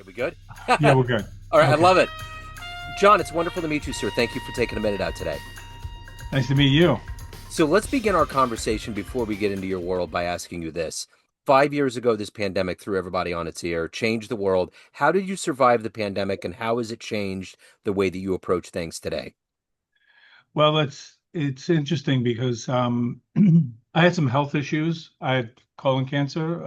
Okay, we good? Yeah, we're good. All right, I Okay. love it. John, it's wonderful to meet you, sir. Thank you for taking a minute out today. Nice to meet you. So let's begin our conversation before we get into your world by asking you this. 5 years ago, this pandemic threw everybody on its ear, changed the world. How did you survive the pandemic, and how has it changed the way that you approach things today? Well, it's interesting because I had some health issues. I had colon cancer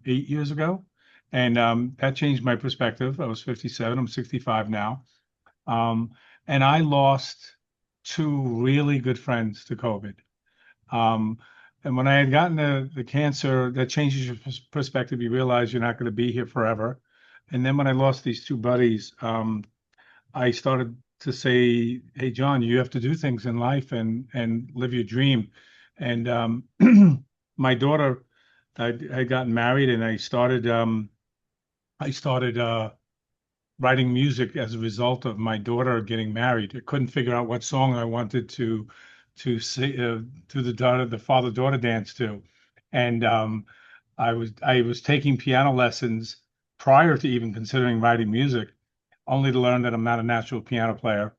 8 years ago, and that changed my perspective. I was 57. I'm 65 now, um, and I lost two really good friends to COVID. Um, and when I had gotten the cancer, that changes your perspective. You realize you're not going to be here forever. And then when I lost these two buddies, I started to say, "Hey, John, you have to do things in life and live your dream." And my daughter, I gotten married, and I started writing music as a result of my daughter getting married. I couldn't figure out what song I wanted to say to the father-daughter dance to, and I was taking piano lessons prior to even considering writing music, only to learn that I'm not a natural piano player.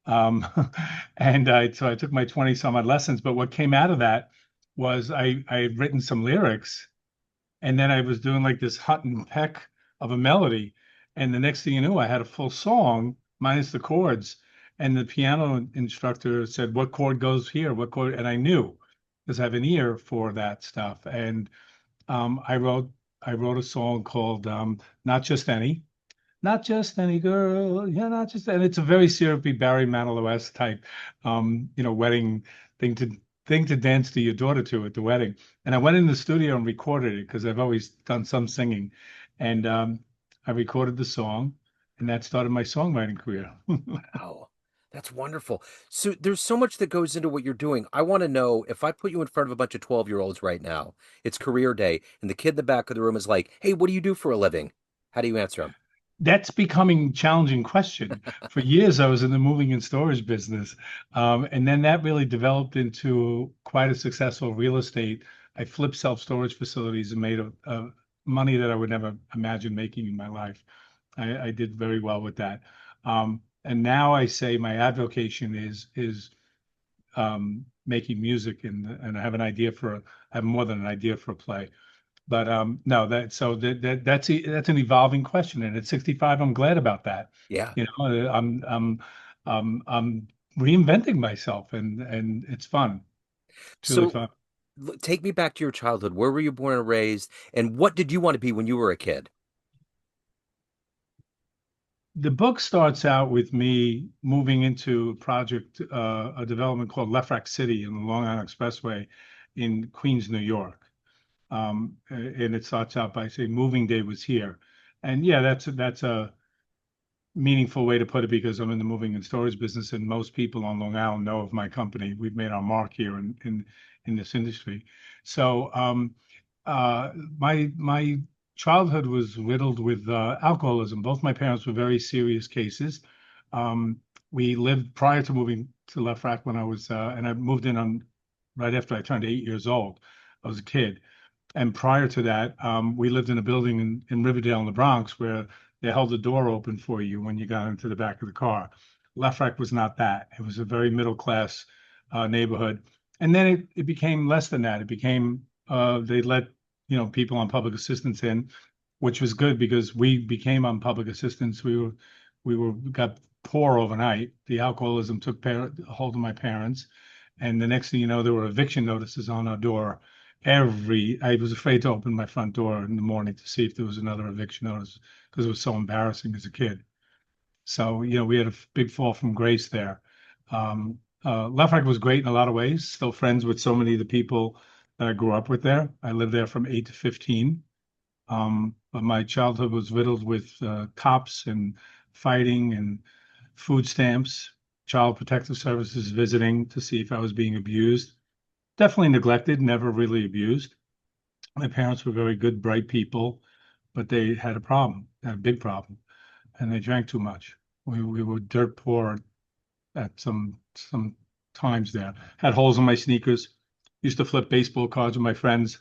Um, so I took my 20 some odd lessons. But what came out of that was I had written some lyrics, and then I was doing like this hut and peck of a melody. And the next thing you knew, I had a full song minus the chords. And the piano instructor said, "What chord goes here? What chord?" And I knew because I have an ear for that stuff. And I wrote a song called "Not Just Any." Not just any girl, yeah, not just, and it's a very syrupy Barry Manilow type, wedding thing to thing to dance to your daughter to at the wedding. And I went in the studio and recorded it because I've always done some singing, and I recorded the song, and that started my songwriting career. Wow, that's wonderful. So there's so much that goes into what you're doing. I want to know if I put you in front of a bunch of 12-year-olds right now, it's career day, and the kid in the back of the room is like, "Hey, what do you do for a living?" How do you answer them? That's becoming challenging question. For years, I was in the moving and storage business, and then that really developed into quite a successful real estate. I flipped self-storage facilities and made a money that I would never imagine making in my life. I did very well with that, and now I say my avocation is making music, and I have an idea I have more than an idea for a play. But no, that's an evolving question, and at 65, I'm glad about that. Yeah. I'm reinventing myself, and it's fun, truly So fun. take me back to your childhood. Where were you born and raised, and what did you want to be when you were a kid? The book starts out with me moving into a development called Lefrak City in the Long Island Expressway in Queens, New York. And it starts out by saying, "Moving day was here," and yeah, that's a meaningful way to put it because I'm in the moving and storage business, and most people on Long Island know of my company. We've made our mark here in this industry. So uh, my childhood was riddled with alcoholism. Both my parents were very serious cases. Um, we lived prior to moving to Lefrak when and I moved in on right after I turned 8 years old. I was a kid. And prior to that, we lived in a building in Riverdale in the Bronx where they held the door open for you when you got into the back of the car. Lefrak was not that. It was a very middle class neighborhood. And then it became less than that. It became they let people on public assistance in, which was good because we became on public assistance. We got poor overnight. The alcoholism took hold of my parents, and the next thing you know, there were eviction notices on our door I was afraid to open my front door in the morning to see if there was another eviction notice because it was so embarrassing as a kid. So, we had a big fall from grace there. Lefrak was great in a lot of ways. Still friends with so many of the people that I grew up with there. I lived there from 8 to 15. But my childhood was riddled with cops and fighting and food stamps, child protective services visiting to see if I was being abused. Definitely neglected, never really abused. My parents were very good, bright people, but they had a problem, had a big problem, and they drank too much. We were dirt poor at some times there. Had holes in my sneakers. Used to flip baseball cards with my friends.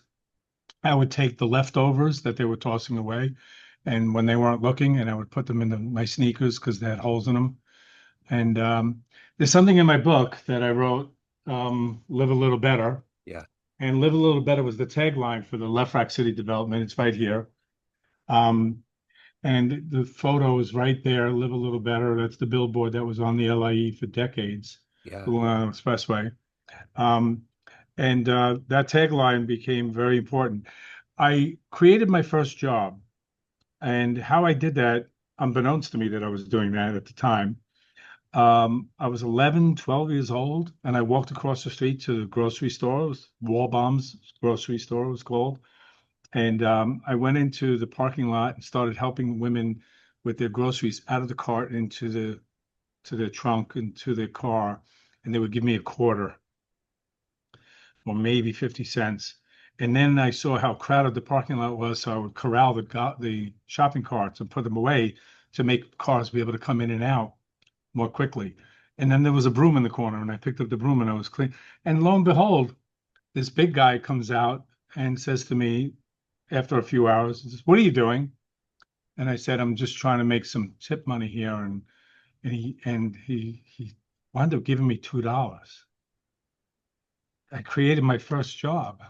I would take the leftovers that they were tossing away and when they weren't looking, and I would put them into my sneakers because they had holes in them. And there's something in my book that I wrote, Live a Little Better. Yeah. And Live a Little Better was the tagline for the Lefrak City development. It's right here. Um, and the photo is right there, Live a Little Better. That's the billboard that was on the LIE for decades, Yeah. the Long Island Expressway. Um, and that tagline became very important. I created my first job, and how I did that, unbeknownst to me that I was doing that at the time, I was 11, 12 years old, and I walked across the street to the grocery store. It was Wallbaum's grocery store, it was called. And I went into the parking lot and started helping women with their groceries out of the cart into the to their trunk into their car, and they would give me a quarter or maybe 50 cents. And then I saw how crowded the parking lot was, so I would corral the shopping carts and put them away to make cars be able to come in and out more quickly. And then there was a broom in the corner, and I picked up the broom and I was clean. And lo and behold, this big guy comes out and says to me after a few hours, he says, "What are you doing?" And I said, "I'm just trying to make some tip money here." And he wound up giving me $2. I created my first job.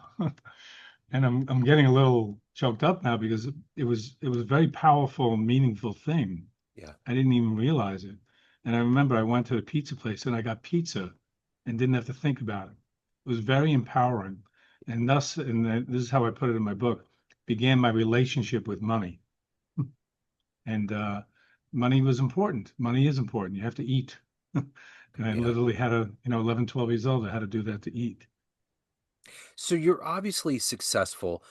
And I'm getting a little choked up now because it was a very powerful, meaningful thing. Yeah. I didn't even realize it. And I remember I went to the pizza place and I got pizza and didn't have to think about it. It was very empowering. And thus, this is how I put it in my book, began my relationship with money. And money was important. Money is important. You have to eat. And I Yeah. literally had to, 11, 12 years old, I had to do that to eat. So you're obviously successful.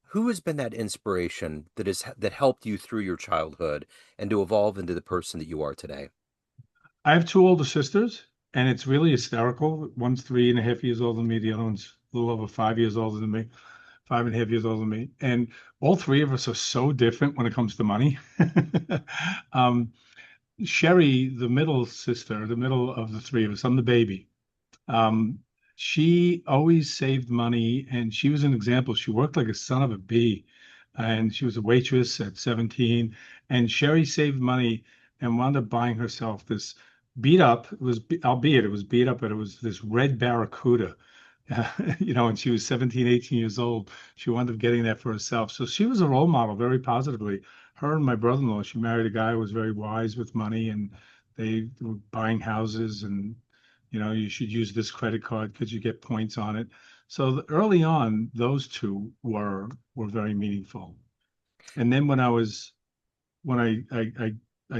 Who has been that inspiration that helped you through your childhood and to evolve into the person that you are today? I have two older sisters, and it's really hysterical. One's 3.5 years older than me. The other one's a little over 5 years older than me, 5.5 years older than me. And all three of us are so different when it comes to money. um, Sherry, the middle sister, the middle of the three of us, I'm the baby. Um, she always saved money, and she was an example. She worked like a son of a bee, and she was a waitress at 17. And Sherry saved money and wound up buying herself this beat up. It was, albeit it was beat up, but it was this red Barracuda. And she was 17, 18 years old. She wound up getting that for herself. So she was a role model very positively. Her and my brother-in-law, she married a guy who was very wise with money, and they were buying houses, and you should use this credit card because you get points on it. So early on, those two were very meaningful. And then when I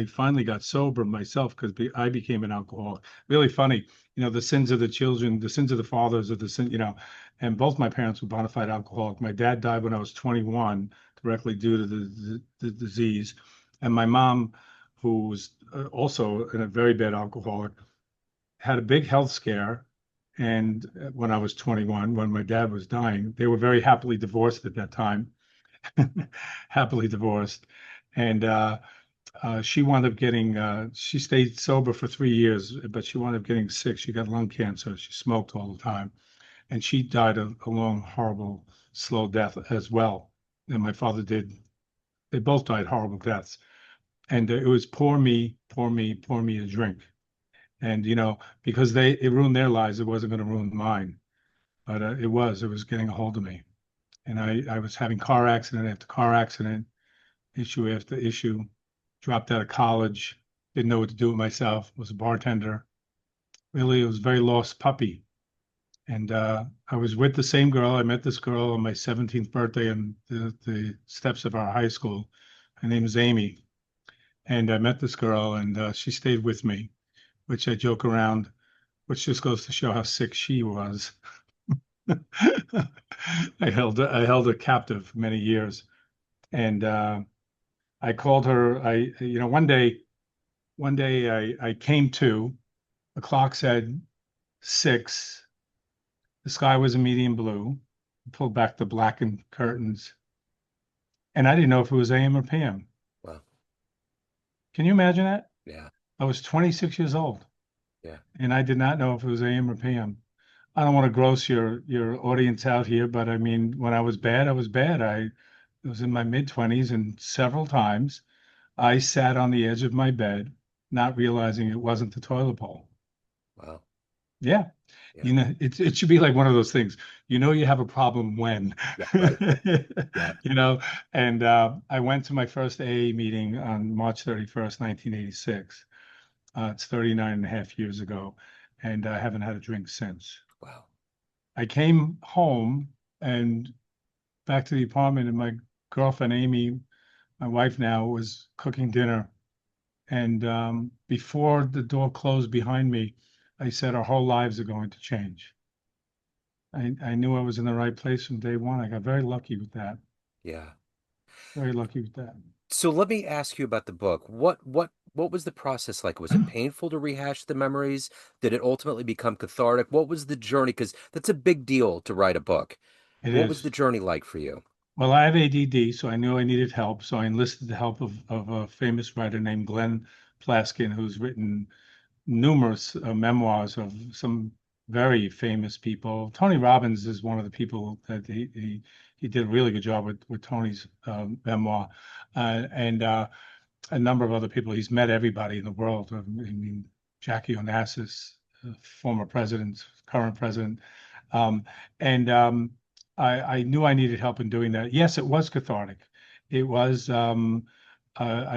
finally got sober myself because I became an alcoholic. Really funny, the sins of the children, the sins of the fathers, and both my parents were bona fide alcoholic. My dad died when I was 21, directly due to the disease, and my mom, who was also a very bad alcoholic, had a big health scare. And when I was 21, when my dad was dying, they were very happily divorced at that time, happily divorced. And she wound up getting, she stayed sober for 3 years, but she wound up getting sick. She got lung cancer. She smoked all the time. And she died a long, horrible, slow death as well. And my father did. They both died horrible deaths. And it was pour me, pour me, pour me a drink. And because it ruined their lives, it wasn't going to ruin mine, but it was getting a hold of me. And I was having car accident after car accident, issue after issue. Dropped out of college, didn't know what to do with myself, was a bartender. Really, it was a very lost puppy. And I was with the same girl. I met this girl on my 17th birthday on the steps of our high school. Her name is Amy. And I met this girl, and she stayed with me, which I joke around, which just goes to show how sick she was. I held her captive many years, and I called her. One day I came to. The clock said 6. The sky was a medium blue. I pulled back the blackened curtains, and I didn't know if it was AM or PM. Wow. Can you imagine that? Yeah. I was 26 years old, Yeah. and I did not know if it was AM or PM. I don't want to gross your audience out here, but I mean, when I was bad, I was bad. it was in my mid-20s, and several times I sat on the edge of my bed, not realizing it wasn't the toilet bowl. Wow. Yeah. Yeah. It should be like one of those things. You know, you have a problem when, Yeah. Right. Yeah. you know, and I went to my first AA meeting on March 31st, 1986. It's 39 and a half years ago, and I haven't had a drink since. Wow. I came home and back to the apartment, and my girlfriend, Amy, my wife now, was cooking dinner. And before the door closed behind me, I said, our whole lives are going to change. I knew I was in the right place from day one. I got very lucky with that. Yeah. Very lucky with that. So let me ask you about the book. What was the process like? Was it painful to rehash the memories? Did it ultimately become cathartic? What was the journey? Because that's a big deal to write a book. It What was is. the journey like for you? Well, I have ADD, so I knew I needed help. So I enlisted the help of a famous writer named Glenn Plaskin, who's written numerous memoirs of some very famous people. Tony Robbins is one of the people that he did a really good job with Tony's memoir, and a number of other people. He's met everybody in the world. I mean, Jackie Onassis, former president, current president, um, and I knew I needed help in doing that. Yes, it was cathartic. It was. I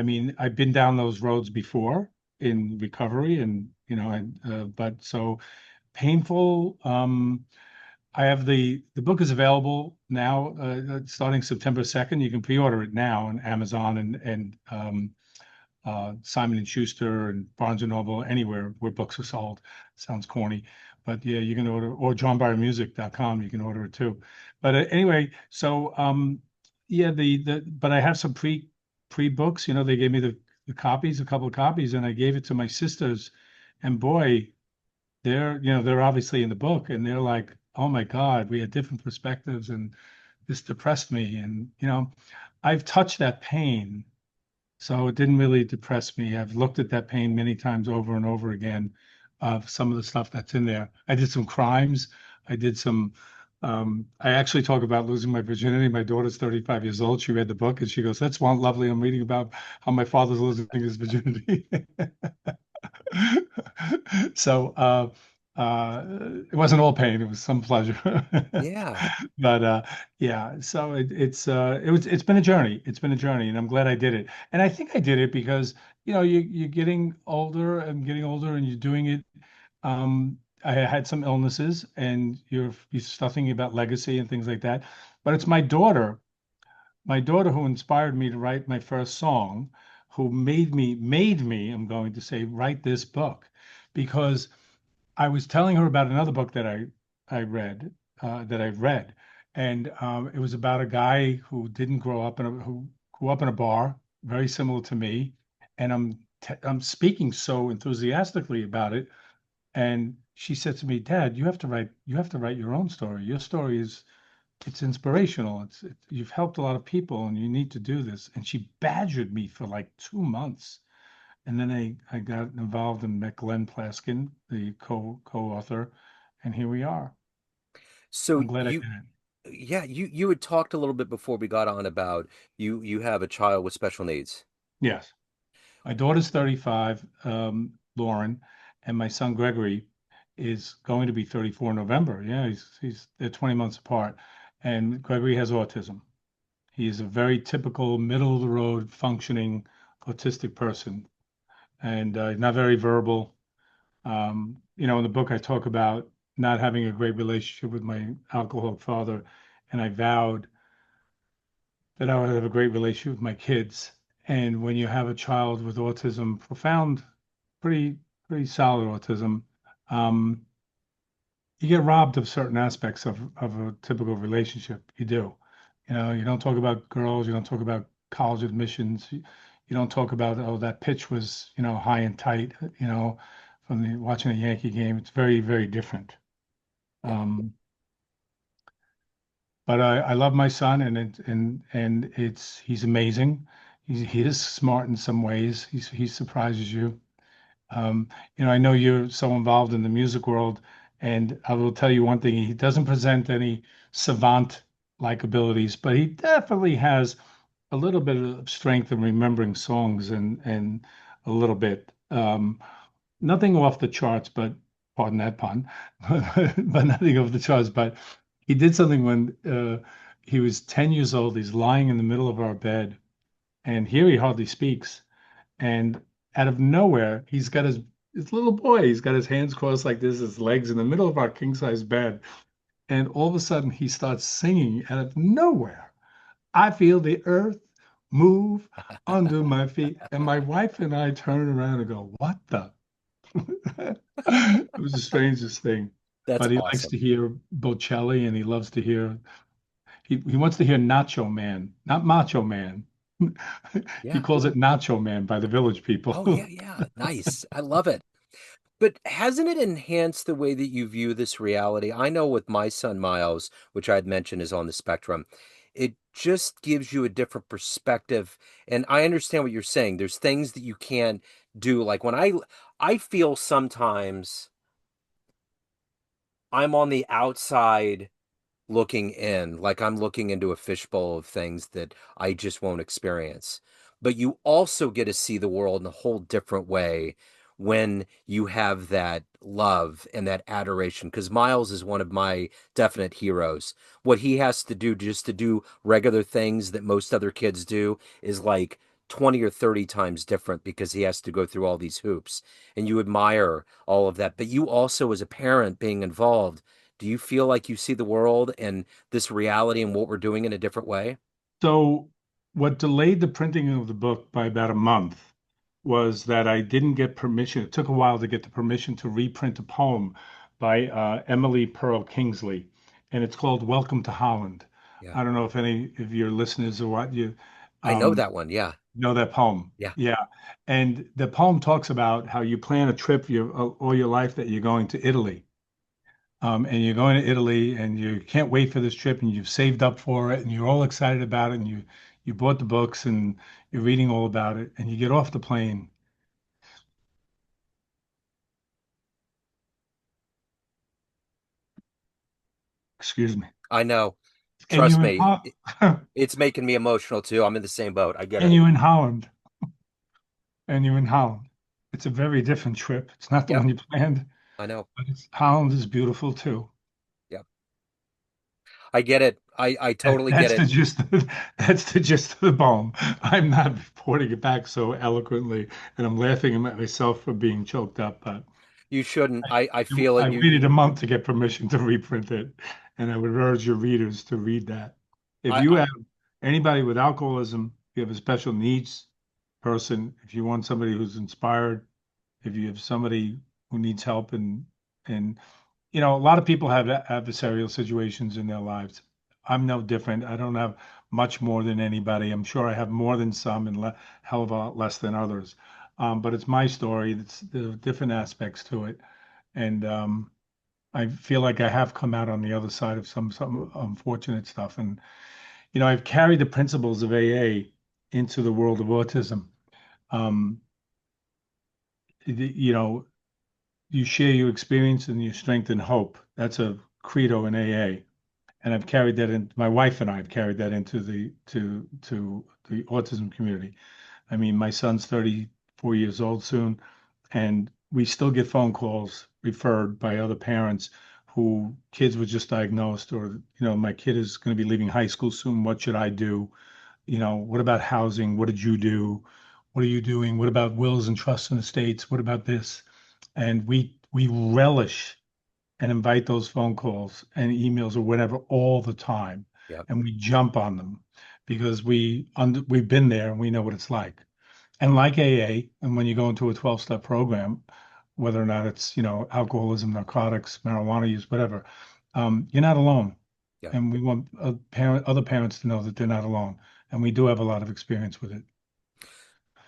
mean, I've been down those roads before in recovery, and and but so painful. I have the book is available now, starting September 2nd. You can pre-order it now on Amazon and Simon and Schuster and Barnes and Noble, anywhere where books are sold. Sounds corny, but yeah, you can order, or johnbyermusic.com. You can order it too. But anyway, so yeah, but I have some pre books. You know, they gave me the copies, a couple of copies, and I gave it to my sisters, and boy, they're obviously in the book, and they're like, oh my God, we had different perspectives, and this depressed me, and I've touched that pain, so it didn't really depress me. I've looked at that pain many times over and over again of some of the stuff that's in there. I did some crimes. I did some, I actually talk about losing my virginity. My daughter's 35 years old. She read the book and she goes, that's one lovely. I'm reading about how my father's losing his virginity. So it wasn't all pain, it was some pleasure. Yeah. But yeah, so it's been a journey. It's been a journey, and I'm glad I did it. And I think I did it because you're getting older and getting older, and you're doing it. I had some illnesses, and you start thinking about legacy and things like that. But it's my daughter who inspired me to write my first song, who made me, I'm going to say, write this book, because I was telling her about another book that I've read, and it was about a guy who didn't grow up who grew up in a bar, very similar to me, and I'm speaking so enthusiastically about it, and she said to me, "Dad, you have to write your own story. Your story it's inspirational. You've helped a lot of people, and you need to do this." And she badgered me for like 2 months. And then I got involved and met Glenn Plaskin, the co-author, and here we are. So I'm glad I you did it. yeah, you had talked a little bit before we got on about you have a child with special needs. Yes. My daughter's 35, Lauren, and my son Gregory is going to be 34 in November. Yeah, they're 20 months apart. And Gregory has autism. He is a very typical middle of the road functioning autistic person, and not very verbal. In the book, I talk about not having a great relationship with my alcoholic father, and I vowed that I would have a great relationship with my kids. And when you have a child with autism, profound, pretty, pretty solid autism, um, you get robbed of certain aspects of a typical relationship. You do. You don't talk about girls, you don't talk about college admissions, you don't talk about, oh, that pitch was, high and tight, from watching a Yankee game. It's very, very different. Yeah. Um, but I love my son, and he's amazing. He is smart in some ways. He surprises you. Um, I know you're so involved in the music world, and I will tell you one thing: he doesn't present any savant abilities, but he definitely has a little bit of strength in remembering songs and a little bit. Nothing off the charts, but pardon that pun, but nothing off the charts. But he did something when he was 10 years old. He's lying in the middle of our bed, and here he hardly speaks. And out of nowhere, he's got his little boy. He's got his hands crossed like this, his legs in the middle of our king size bed. And all of a sudden, he starts singing out of nowhere. I feel the earth move under my feet. And my wife and I turn around and go, what the? It was the strangest thing. That's But he likes awesome. to hear Bocelli and he loves to hear, he wants to hear Nacho Man, not Macho Man. He Yeah. calls it Nacho Man by the village people. Oh, yeah, yeah. Nice. I love it. But hasn't it enhanced the way that you view this reality? I know with my son Miles, which I had mentioned is on the spectrum, it just gives you a different perspective. And I understand what you're saying. There's things that you can't do. Like when I feel sometimes I'm on the outside looking in, like I'm looking into a fishbowl of things that I just won't experience. But you also get to see the world in a whole different way when you have that love and that adoration. Because Miles is one of my definite heroes. What he has to do just to do regular things that most other kids do is like 20 or 30 times different because he has to go through all these hoops. And you admire all of that. But you also, as a parent being involved, do you feel like you see the world and this reality and what we're doing in a different way? So, what delayed the printing of the book by about a month was that I didn't get permission. It took a while to get the permission to reprint a poem by Emily Pearl Kingsley, and it's called Welcome to Holland. Yeah. I don't know if any of your listeners or what you I know um, that one. Yeah. know that poem. Yeah. Yeah. And the poem talks about how you plan a trip all your life that you're going to Italy. And you're going to Italy and you can't wait for this trip and you've saved up for it and you're all excited about it and you bought the books and you're reading all about it and you get off the plane, excuse me, I know. and Trust me. you're It's making me emotional too. I'm in the same boat. I get and it. you're in Holland and you're in Holland. It's a very different trip. It's not the Yep. one you planned, I know. but Holland is beautiful too. Yep. I get it. I totally get That's the it. gist. That's the gist of the poem. I'm not reporting it back so eloquently, and I'm laughing at myself for being choked up. But You shouldn't. I feel I it. waited a month to get permission to reprint it, and I would urge your readers to read that. If I, you I have anybody with alcoholism, if you have a special needs person, if you want somebody who's inspired, if you have somebody who needs help and a lot of people have adversarial situations in their lives. I'm no different. I don't have much more than anybody. I'm sure I have more than some and hell of a lot less than others. But it's my story. There are different aspects to it. And I feel like I have come out on the other side of some unfortunate stuff. And, I've carried the principles of AA into the world of autism. Um, you know, you share your experience and your strength and hope. That's a credo in AA. And I've carried that in. My wife and I have carried that into to the autism community. I mean, my son's 34 years old soon, and we still get phone calls referred by other parents who kids were just diagnosed, or my kid is going to be leaving high school soon. What should I do? What about housing? What did you do? What are you doing? What about wills and trusts and estates? What about this? And we relish and invite those phone calls and emails or whatever all the time. yep. And we jump on them because we've been there and we know what it's like. And like AA, and when you go into a 12-step program, whether or not it's, alcoholism, narcotics, marijuana use, whatever, you're not alone. Yeah. And we want other parents to know that they're not alone. And we do have a lot of experience with it.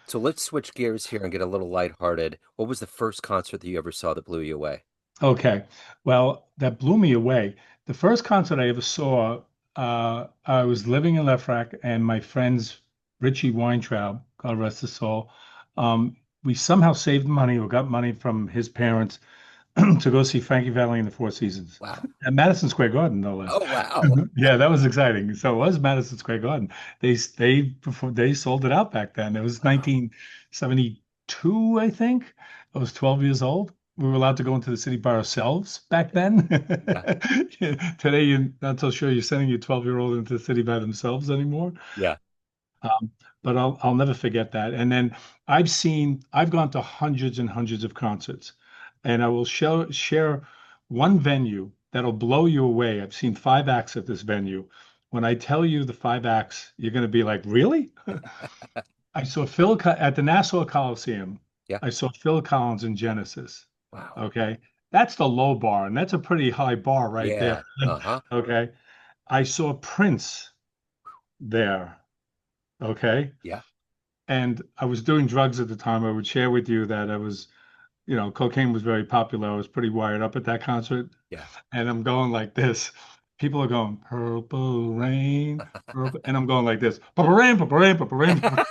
So let's switch gears here and get a little lighthearted. What was the first concert that you ever saw that blew you away? Okay. Well, that blew me away. The first concert I ever saw, I was living in Lefrak, and my friends, Richie Weintraub, God rest his soul, we somehow saved money or got money from his parents. to go see Frankie Valli in the Four Seasons Wow. at Madison Square Garden, no less. Oh, wow. Yeah, that was exciting. So it was Madison Square Garden. They sold it out back then. It was Wow. 1972, I think. I was 12 years old. We were allowed to go into the city by ourselves back then. Yeah. Today, you're not so sure you're sending your 12-year-old into the city by themselves anymore. Yeah. Um, but I'll never forget that. And then I've gone to hundreds and hundreds of concerts, and I will share one venue that'll blow you away. I've seen five acts at this venue. When I tell you the five acts, you're going to be like, really? I saw at the Nassau Coliseum. Yeah. I saw Phil Collins in Genesis. Wow. Okay. That's the low bar, and that's a pretty high bar right there. Yeah. Uh-huh. Okay. I saw Prince there. Okay. Yeah. And I was doing drugs at the time. I would share with you that cocaine was very popular. I was pretty wired up at that concert. Yeah. And I'm going like this. People are going, Purple Rain, Purple. And I'm going like this, Purple Rain, Purple Rain, Purple Rain, Purple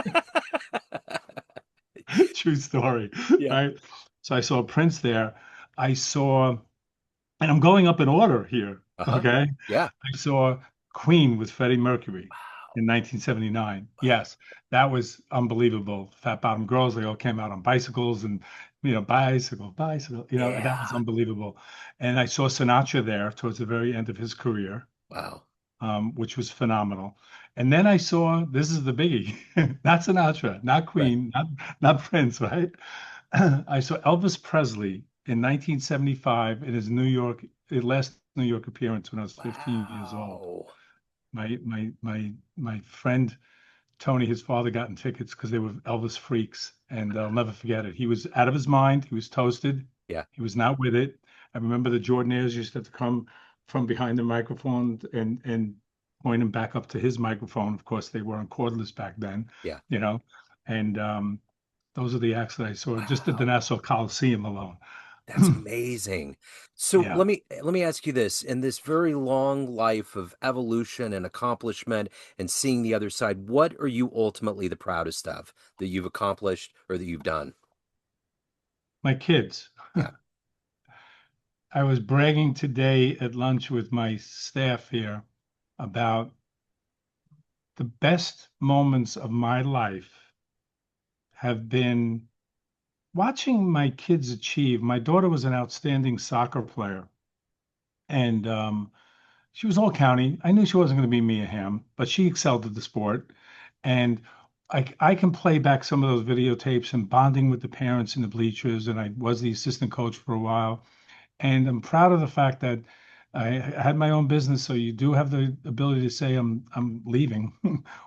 Rain. True story, Yeah. right? So I saw Prince there. I saw, and I'm going up in order here, Uh-huh. okay? Yeah. I saw Queen with Freddie Mercury Wow. in 1979. Wow. Yes, that was unbelievable. Fat Bottom Girls, they all came out on bicycles and, bicycle, bicycle, that was Yeah. unbelievable. And I saw Sinatra there towards the very end of his career, Wow. which was phenomenal. And then I saw, this is the biggie, not Sinatra, not Right. Queen, not Prince, right? I saw Elvis Presley in 1975 in his last New York appearance when I was 15 years old. Wow. My friend Tony, his father, gotten tickets because they were Elvis freaks, and I'll never forget it. He was out of his mind. He was toasted. Yeah. He was not with it. I remember the Jordanaires used to have to come from behind the microphone and point him back up to his microphone. Of course, they were on cordless back then, Yeah. you know. And those are the acts that I saw just at the Wow. Nassau Coliseum alone. That's amazing. So Yeah. let me ask you this. In this very long life of evolution and accomplishment and seeing the other side, what are you ultimately the proudest of that you've accomplished or that you've done? My kids. Yeah. I was bragging today at lunch with my staff here about the best moments of my life have been watching my kids achieve. My daughter was an outstanding soccer player, and she was all county. I knew she wasn't going to be Mia Hamm, but she excelled at the sport. And I can play back some of those videotapes and bonding with the parents in the bleachers. And I was the assistant coach for a while. And I'm proud of the fact that I had my own business. So you do have the ability to say I'm leaving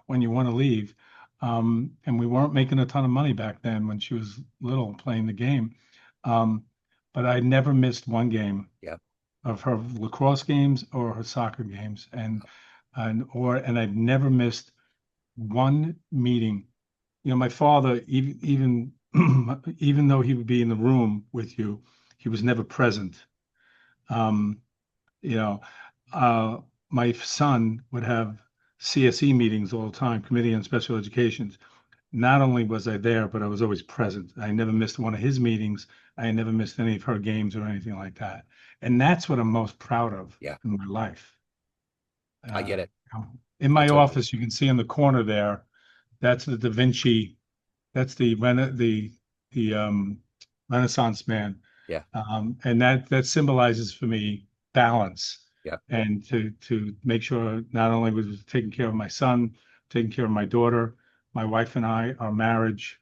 when you want to leave. And we weren't making a ton of money back then when she was little playing the game. Um, but I never missed one game Yeah. of her lacrosse games or her soccer games, and I've never missed one meeting. My father, even even though he would be in the room with you, he was never present. Um, you know, uh, my son would have CSE meetings all the time, Committee on Special Education. Not only was I there, but I was always present. I never missed one of his meetings. I never missed any of her games or anything like that. And that's what I'm most proud of Yeah. in my life. I Uh, get it. in I my totally get office, you can see in the corner there, that's the Da Vinci, that's the Renaissance man. it. Yeah. And that symbolizes for me balance Yeah. and to make sure not only was taking care of my son, taking care of my daughter, my wife and I, our marriage,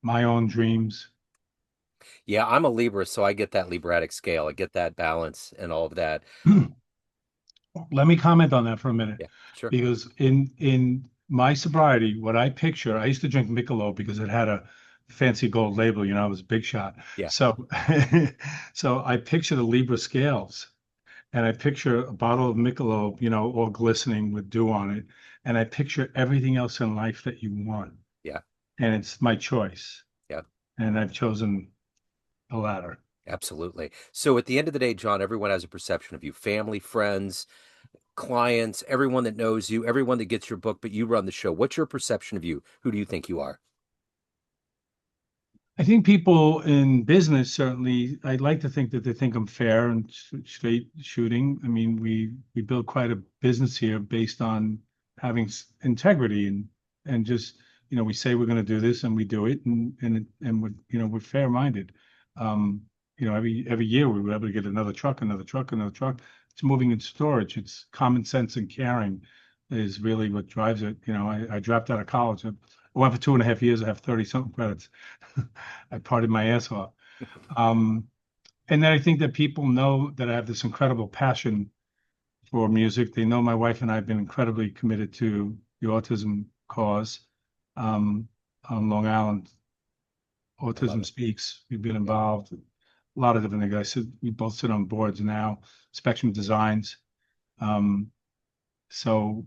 my own dreams. Yeah. I'm a Libra, so I get that Libratic scale. I get that balance and all of that. Let me comment on that for a minute, Yeah. Sure. because in my sobriety, what I picture, I used to drink Michelob because it had a fancy gold label. I was a big shot. Yeah. So, so I picture the Libra scales, and I picture a bottle of Michelob, all glistening with dew on it, and I picture everything else in life that you want, Yeah. and it's my choice, Yeah. and I've chosen the latter. Absolutely. So at the end of the day, John, everyone has a perception of you, family, friends, clients, everyone that knows you, everyone that gets your book, but you run the show. What's your perception of you? Who do you think you are? I think people in business certainly, I'd like to think that they think I'm fair and straight shooting. I mean, we build quite a business here based on having integrity and just, we say we're going to do this and we do it and we're fair-minded. Um, every year we were able to get another truck, another truck, another truck. It's moving in storage. It's common sense and caring is really what drives it. I dropped out of college. I went for 2.5 years. I have 30 something credits. I partied my ass off. Um, and then I think that people know that I have this incredible passion for music. They know my wife and I have been incredibly committed to the autism cause. Um, on Long Island, I love Autism it. Speaks. We've been Yeah. involved. A lot of different things. We both sit on boards now, Spectrum Designs. Um, so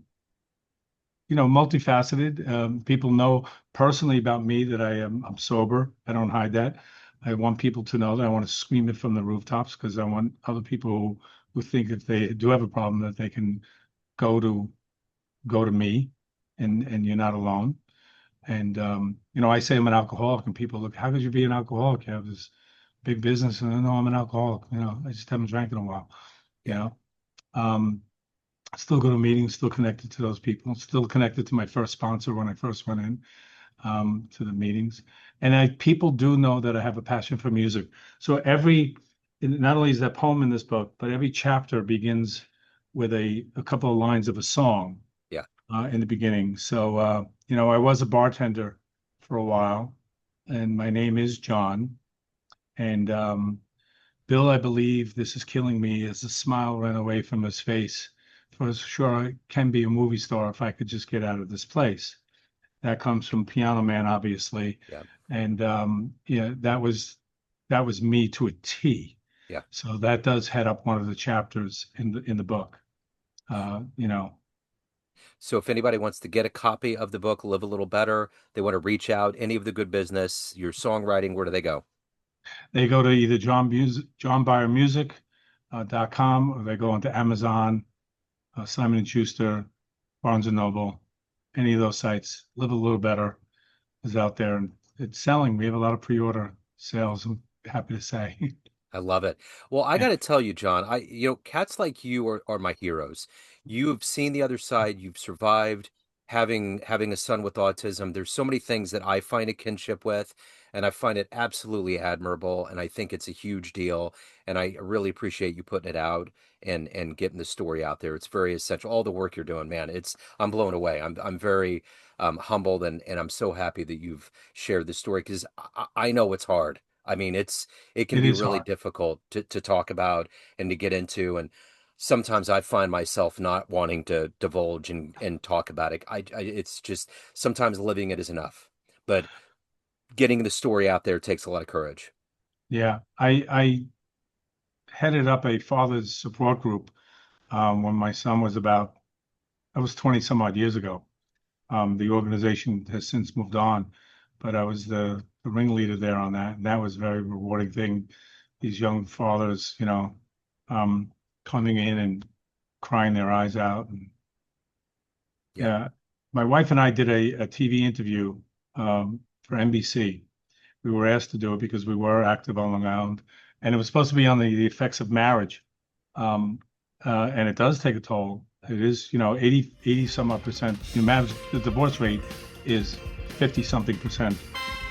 multifaceted. People know personally about me that I'm sober. I don't hide that. I want people to know that I want to scream it from the rooftops because I want other people who think if they do have a problem that they can go to go to me and you're not alone. And I say I'm an alcoholic and people look, how could you be an alcoholic? You have this big business and I know I'm an alcoholic. I just haven't drank in a while, you Yeah. know. Um, Still go to meetings, still connected to those people, still connected to my first sponsor when I first went in to the meetings. And people do know that I have a passion for music. So not only is that poem in this book, but every chapter begins with a couple of lines of a song Yeah. in the beginning. So, I was a bartender for a while, and my name is John. And Bill, I believe this is killing me as the smile ran away from his face. For sure, I can be a movie star if I could just get out of this place. That comes from Piano Man, obviously. Yeah. And yeah, that was me to a T. Yeah. So that does head up one of the chapters in the book. You know, So if anybody wants to get a copy of the book, Live a Little Better, they want to reach out, any of the good business, your songwriting, where do they go? they go to either John Beyer Music .com or they go into Amazon, Simon and Schuster, Barnes and Noble, any of those sites. Live a Little Better is out there and it's selling. We have a lot of pre-order sales, I'm happy to say. I love it. Well, I Yeah, got to tell you, John, cats like you are my heroes. You have seen the other side. You've survived having a son with autism. There's so many things that I find a kinship with, and I find it absolutely admirable. And I think it's a huge deal. And I really appreciate you putting it out and getting the story out there. It's very essential. All the work you're doing, man. I'm blown away. I'm very humbled and I'm so happy that you've shared this story because I know it's hard. I mean, it can it be is really hard. difficult to talk about and to get into. And sometimes I find myself not wanting to divulge and talk about it. It's just sometimes living it is enough. But getting the story out there takes a lot of courage. Yeah, I headed up a father's support group when my son was that was 20 some odd years ago. The organization has since moved on, but I was the ringleader there on that. And that was a very rewarding thing. These young fathers, um, coming in and crying their eyes out. And Yeah. yeah, my wife and I did a TV interview for NBC. We were asked to do it because we were active on Long Island, and it was supposed to be on the effects of marriage. Um, and it does take a toll. It is, 80 some odd percent. The divorce rate is 50 something percent,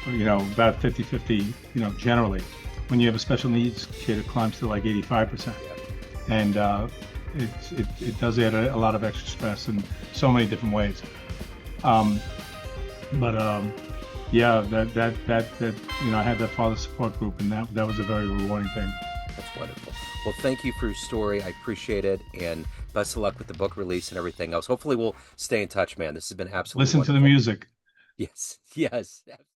about 50-50, generally. When you have a special needs kid, it climbs to like 85%. Yeah. And it does add a lot of extra stress in so many different ways. Um, but yeah, that I had that father support group, and that was a very rewarding thing. That's wonderful. Well, thank you for your story. I appreciate it. And best of luck with the book release and everything else. Hopefully, we'll stay in touch, man. This has been absolutely Listen to the wonderful. music. Yes. Yes.